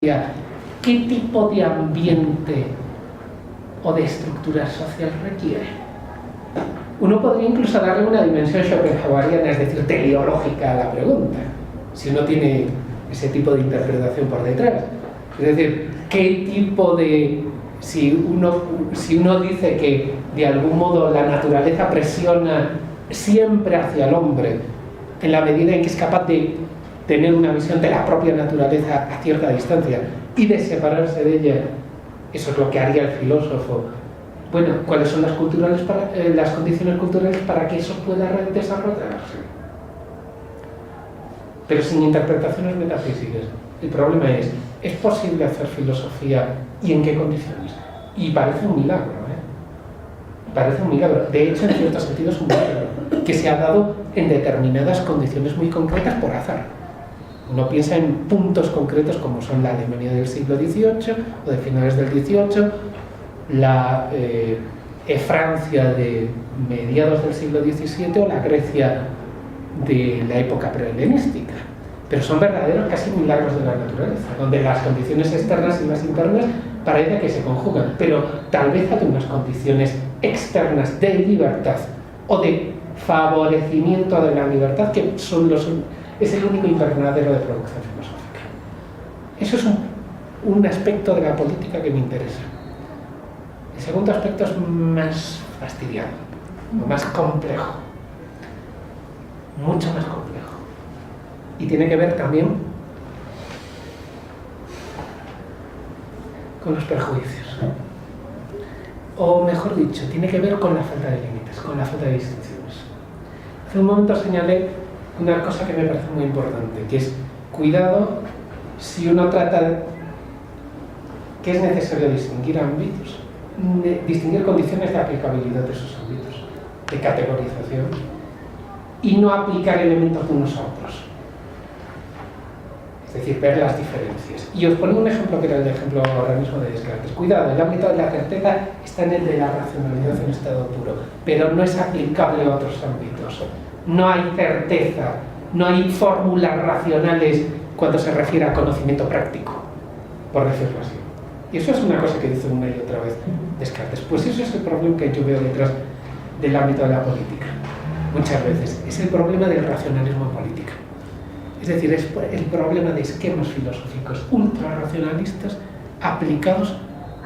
¿Qué tipo de ambiente o de estructura social requiere? Uno podría incluso darle una dimensión schopenhaueriana, es decir, teleológica a la pregunta, si uno tiene ese tipo de interpretación por detrás. Es decir, ¿qué tipo de... Si uno dice que de algún modo la naturaleza presiona siempre hacia el hombre, en la medida en que es capaz de tener una visión de la propia naturaleza a cierta distancia y de separarse de ella, eso es lo que haría el filósofo. Bueno, ¿cuáles son las condiciones culturales para que eso pueda desarrollarse? Pero sin interpretaciones metafísicas. El problema ¿es posible hacer filosofía y en qué condiciones? Y parece un milagro, ¿eh? Parece un milagro. De hecho, en cierto sentido es un milagro, que se ha dado en determinadas condiciones muy concretas por azar. Uno piensa en puntos concretos como son la Alemania del siglo XVIII o de finales del XVIII, la Francia de mediados del siglo XVII o la Grecia de la época prehelenística. Pero son verdaderos casi milagros de la naturaleza, donde las condiciones externas y las internas parece que se conjugan, pero tal vez hay unas condiciones externas de libertad o de favorecimiento de la libertad que es el único invernadero de producción filosófica. Eso es un aspecto de la política que me interesa. El segundo aspecto es más fastidiado, más complejo, mucho más complejo. Y tiene que ver también con los prejuicios. O mejor dicho, tiene que ver con la falta de límites, con la falta de distinciones. Hace un momento señalé una cosa que me parece muy importante, que es cuidado si uno trata que es necesario distinguir ámbitos, distinguir condiciones de aplicabilidad de esos ámbitos, de categorización, y no aplicar elementos de unos a otros. Es decir, ver las diferencias. Y os pongo un ejemplo que era el ejemplo ahora mismo de Descartes. Cuidado, el ámbito de la certeza está en el de la racionalidad en estado puro, pero no es aplicable a otros ámbitos. No hay certeza, no hay fórmulas racionales cuando se refiere a conocimiento práctico, por decirlo así. Y eso es una cosa que dice una y otra vez Descartes. Pues eso es el problema que yo veo detrás del ámbito de la política. Muchas veces es el problema del racionalismo en política. Es decir, es el problema de esquemas filosóficos ultrarracionalistas aplicados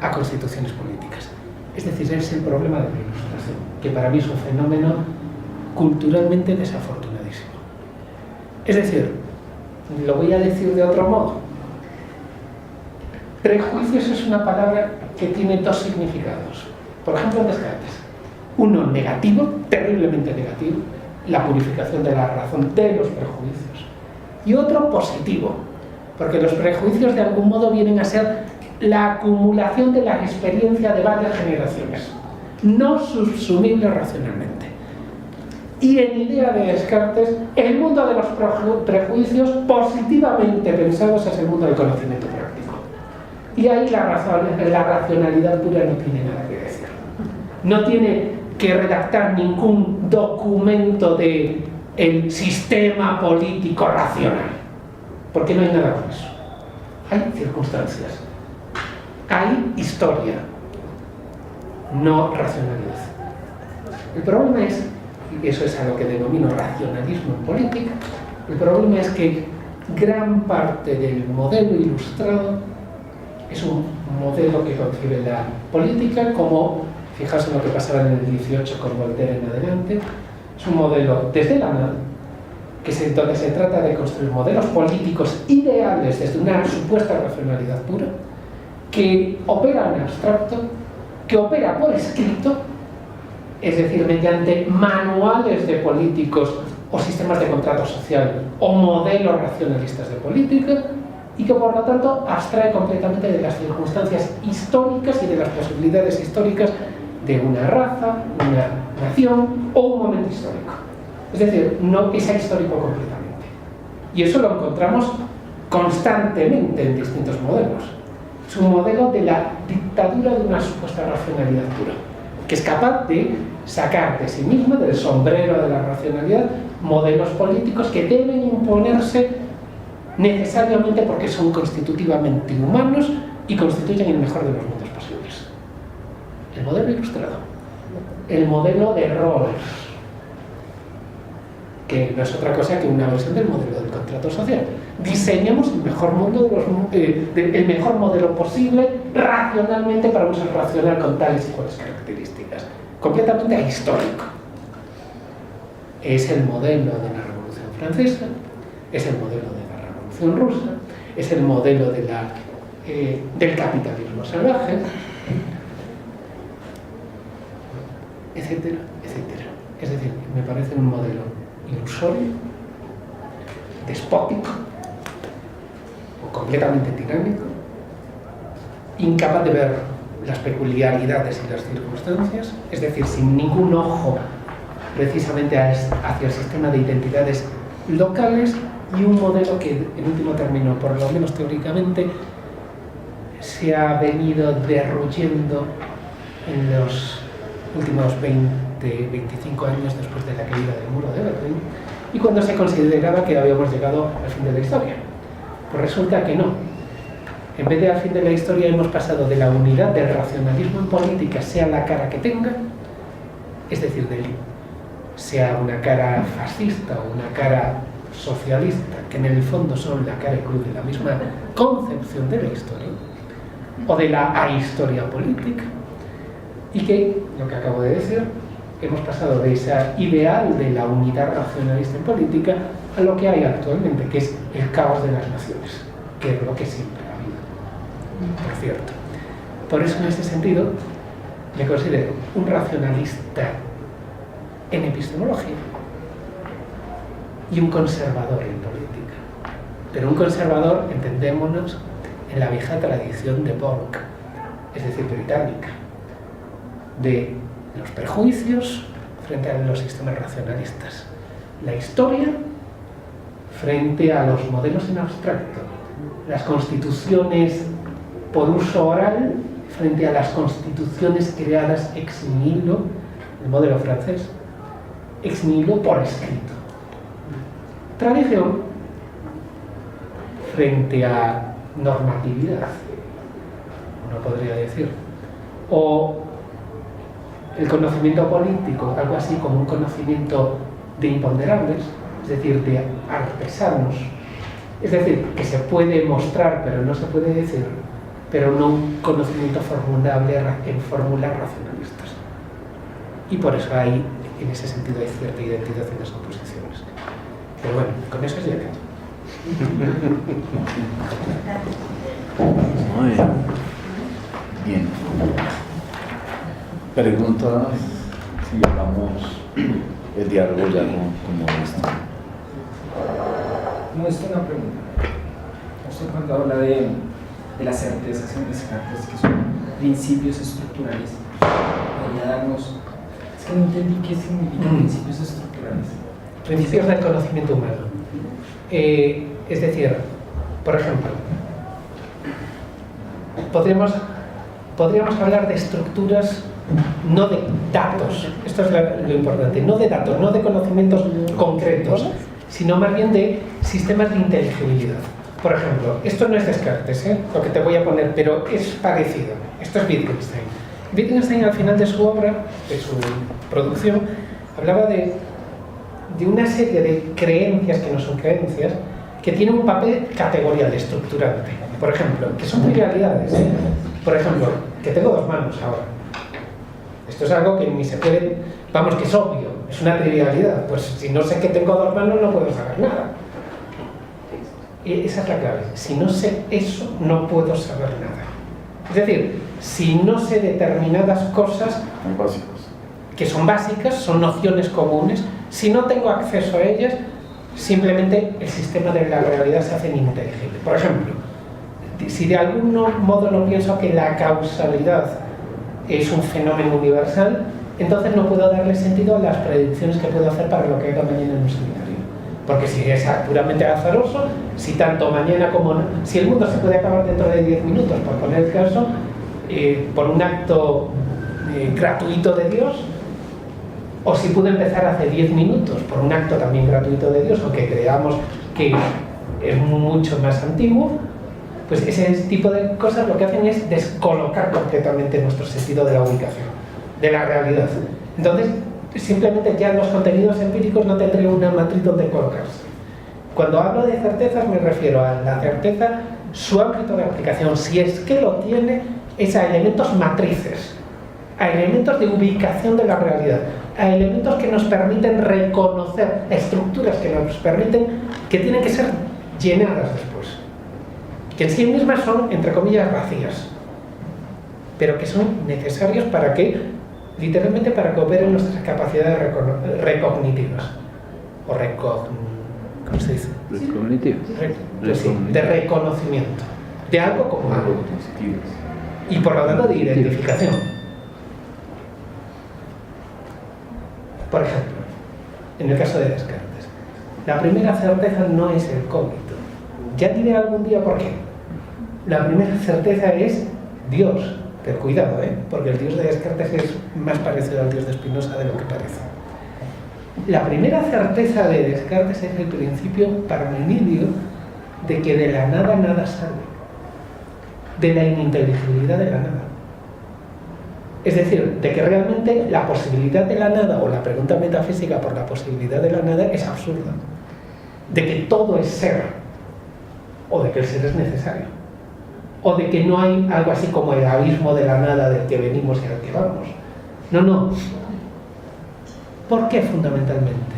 a constituciones políticas. Es decir, es el problema de la ilustración, que para mí es un fenómeno culturalmente desafortunadísimo. Es decir, lo voy a decir de otro modo. Prejuicios es una palabra que tiene dos significados. Por ejemplo, en Descartes. Uno negativo, terriblemente negativo, la purificación de la razón de los prejuicios. Y otro positivo, porque los prejuicios de algún modo vienen a ser la acumulación de la experiencia de varias generaciones, no subsumibles racionalmente. Y en idea de Descartes, el mundo de los prejuicios positivamente pensados es el mundo del conocimiento práctico. Y ahí la racionalidad pura no tiene nada que decir. No tiene que redactar ningún documento de el sistema político racional, porque no hay nada con eso. Hay circunstancias, hay historia, no racionalidad. El problema es, y eso es a lo que denomino racionalismo en política, el problema es que gran parte del modelo ilustrado es un modelo que concibe la política como, fijaos en lo que pasaba en el 18 con Voltaire en adelante, es un modelo desde la nada, donde se trata de construir modelos políticos ideales desde una supuesta racionalidad pura, que opera en abstracto, que opera por escrito, es decir, mediante manuales de políticos o sistemas de contrato social o modelos racionalistas de política, y que por lo tanto abstrae completamente de las circunstancias históricas y de las posibilidades históricas de una raza, una nación o un momento histórico. Es decir, no es histórico completamente. Y eso lo encontramos constantemente en distintos modelos. Es un modelo de la dictadura de una supuesta racionalidad pura, que es capaz de sacar de sí misma, del sombrero de la racionalidad, modelos políticos que deben imponerse necesariamente porque son constitutivamente humanos y constituyen el mejor de los mundos posibles. El modelo ilustrado, el modelo de Rawls, que no es otra cosa que una versión del modelo del contrato social. Diseñamos el mejor mundo el mejor modelo posible racionalmente para un ser racional con tales y cuales características. Completamente ahistórico. Es el modelo de la Revolución Francesa, es el modelo de la Revolución Rusa, es el modelo de del capitalismo salvaje, etcétera, etcétera. Es decir, me parece un modelo ilusorio, despótico, o completamente tiránico, incapaz de ver las peculiaridades y las circunstancias, es decir, sin ningún ojo precisamente hacia el sistema de identidades locales, y un modelo que, en último término, por lo menos teóricamente, se ha venido derruyendo en los últimos 20-25 años después de la caída del muro de Berlín, y cuando se consideraba que habíamos llegado al fin de la historia. Pues resulta que no. En vez de al fin de la historia, hemos pasado de la unidad del racionalismo en política, sea la cara que tenga, es decir, sea una cara fascista o una cara socialista, que en el fondo son la cara y cruz de la misma concepción de la historia, o de la ahistoria política, y que, lo que acabo de decir, hemos pasado de esa ideal de la unidad racionalista en política a lo que hay actualmente, que es el caos de las naciones, que es lo que siempre ha habido, por cierto. Por eso, en ese sentido, me considero un racionalista en epistemología y un conservador en política. Pero un conservador, entendémonos, en la vieja tradición de Burke, es decir, británica, de los prejuicios frente a los sistemas racionalistas, la historia frente a los modelos en abstracto, las constituciones por uso oral frente a las constituciones creadas ex nihilo, el modelo francés, ex nihilo por escrito. Tradición frente a normatividad, uno podría decir, o el conocimiento político, algo así como un conocimiento de imponderables, es decir, de artesanos, es decir, que se puede mostrar pero no se puede decir, pero no un conocimiento formulable en fórmulas racionalistas. Y por eso hay, en ese sentido, hay cierta identidad en las oposiciones. Pero bueno, con eso ya quedo. Muy bien. Bien. Preguntas, si hablamos el diálogo ya como esto. No, es una pregunta. Usted cuando habla de las certezas en Descartes, que son principios estructurales, podría darnos... Es que no entendí qué significan principios estructurales. Principios del conocimiento humano. Es decir, por ejemplo, podríamos hablar de estructuras, no de datos, esto es lo importante, no de datos, no de conocimientos concretos, sino más bien de sistemas de inteligibilidad. Por ejemplo, esto no es Descartes, lo que te voy a poner, pero es parecido. Esto es Wittgenstein. Wittgenstein, al final de su obra, de su producción, hablaba de una serie de creencias que no son creencias, que tienen un papel categorial, estructurante. Por ejemplo, que son trivialidades. Por ejemplo, que tengo dos manos ahora. Esto es algo que ni se puede... Vamos, que es obvio, es una trivialidad. Pues si no sé que tengo dos manos, no puedo saber nada. Esa es la clave. Si no sé eso, no puedo saber nada. Es decir, si no sé determinadas cosas que son básicas, son nociones comunes, si no tengo acceso a ellas, simplemente el sistema de la realidad se hace ininteligible. Por ejemplo, si de algún modo no pienso que la causalidad es un fenómeno universal, entonces no puedo darle sentido a las predicciones que puedo hacer para lo que haga mañana en un seminario. Porque si es puramente azaroso, si tanto mañana como... Si el mundo se puede acabar dentro de 10 minutos, por poner el caso, por un acto gratuito de Dios, o si pudo empezar hace 10 minutos por un acto también gratuito de Dios, aunque creamos que es mucho más antiguo, pues ese tipo de cosas lo que hacen es descolocar completamente nuestro sentido de la ubicación, de la realidad. Entonces, simplemente ya los contenidos empíricos no tendrían una matriz donde colocarse. Cuando hablo de certezas me refiero a la certeza, su ámbito de aplicación, si es que lo tiene, es a elementos matrices, a elementos de ubicación de la realidad, a elementos que nos permiten reconocer, estructuras que nos permiten, que tienen que ser llenadas después, que en sí mismas son, entre comillas, vacías, pero que son necesarios para que, literalmente, para que operen nuestras capacidades recognitivas, o ¿cómo se dice? Recognitivas. Pues sí, de reconocimiento, de algo como algo, y por lo tanto de identificación. Por ejemplo, en el caso de Descartes, la primera certeza no es el cogito. Ya diré algún día por qué. La primera certeza es Dios. Pero cuidado, porque el Dios de Descartes es más parecido al Dios de Spinoza de lo que parece. La primera certeza de Descartes es el principio parmenidio de que de la nada nada sale, de la ininteligibilidad de la nada. Es decir, de que realmente la posibilidad de la nada, o la pregunta metafísica por la posibilidad de la nada, es absurda. De que todo es ser, o de que el ser es necesario, o de que no hay algo así como el abismo de la nada del que venimos y al que vamos. No. ¿Por qué fundamentalmente?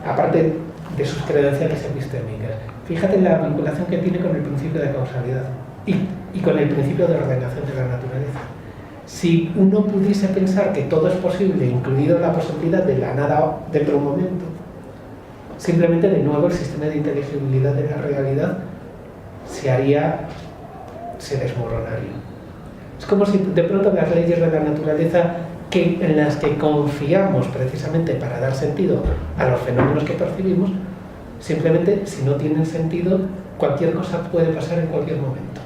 Aparte de sus credenciales epistémicas, fíjate en la vinculación que tiene con el principio de causalidad y con el principio de ordenación de la naturaleza. Si uno pudiese pensar que todo es posible, incluido la posibilidad de la nada dentro de un momento, simplemente de nuevo el sistema de inteligibilidad de la realidad se desmoronaría. Es como si de pronto las leyes de la naturaleza en las que confiamos precisamente para dar sentido a los fenómenos que percibimos, simplemente si no tienen sentido, cualquier cosa puede pasar en cualquier momento.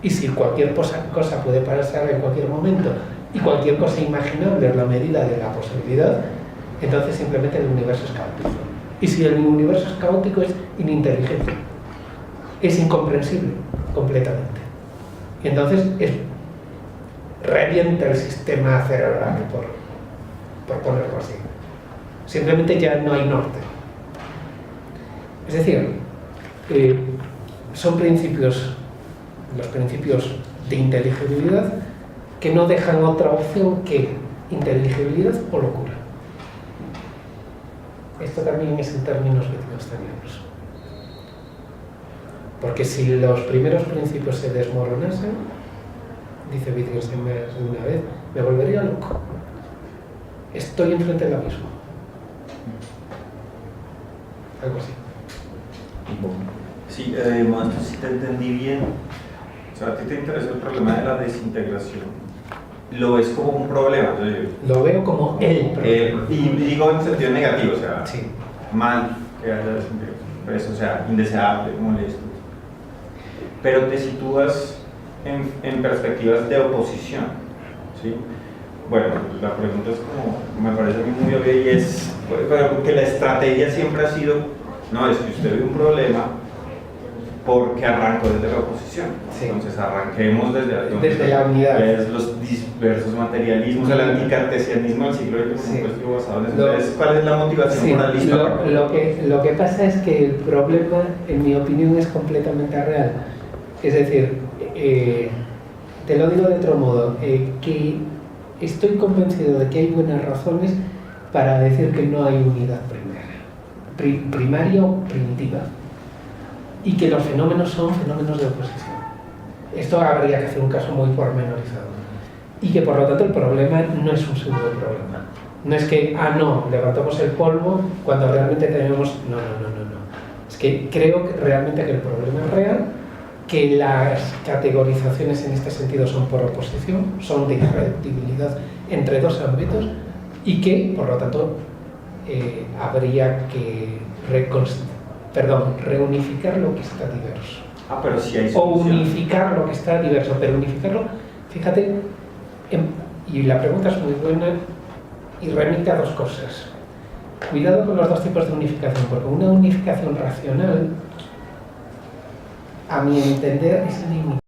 Y si cualquier cosa puede pasar en cualquier momento y cualquier cosa imaginable es la medida de la posibilidad, entonces simplemente el universo es caótico. Y si el universo es caótico, es ininteligente, es incomprensible completamente. Y entonces revienta el sistema cerebral, por ponerlo así. Simplemente ya no hay norte. Es decir, son los principios de inteligibilidad que no dejan otra opción que inteligibilidad o locura. Esto también es en términos wittgensteinianos. Porque si los primeros principios se desmoronasen, dice Wittgenstein una vez, me volvería loco. Estoy enfrente del abismo. Algo así. Sí, además, si te entendí bien, o sea, a ti te interesa el problema de la desintegración. ¿Lo ves como un problema? Lo veo como el problema. Y digo en sentido negativo, o sea, sí. Mal que haya desintegración, pues, o sea, indeseable, molesto. Pero te sitúas en perspectivas de oposición, ¿sí? Bueno, la pregunta es como, me parece a mí muy obvia y es que la estrategia siempre ha sido, no, es que usted ve un problema porque arrancó desde la oposición. Sí. Entonces arranquemos desde la unidad. Los diversos materialismos, el anticartesianismo del siglo XX, sí. Basado en eso. Entonces, ¿cuál es la motivación sí, moralista? Lo que pasa es que el problema, en mi opinión, es completamente real. Es decir, te lo digo de otro modo, que estoy convencido de que hay buenas razones para decir que no hay unidad primaria o primitiva, y que los fenómenos son fenómenos de oposición. Esto habría que hacer un caso muy pormenorizado. Y que por lo tanto el problema no es un pseudo problema. No es que, levantamos el polvo cuando realmente tenemos... No. Es que creo que realmente que el problema es real, que las categorizaciones en este sentido son por oposición, son de irreductibilidad entre dos ámbitos, y que, por lo tanto, habría que reunificar lo que está diverso. Pero sí hay o unificar lo que está diverso, pero unificarlo, fíjate, y la pregunta es muy buena y remite a dos cosas. cuidado con los dos tipos de unificación, porque una unificación racional, a mi entender, es limitada.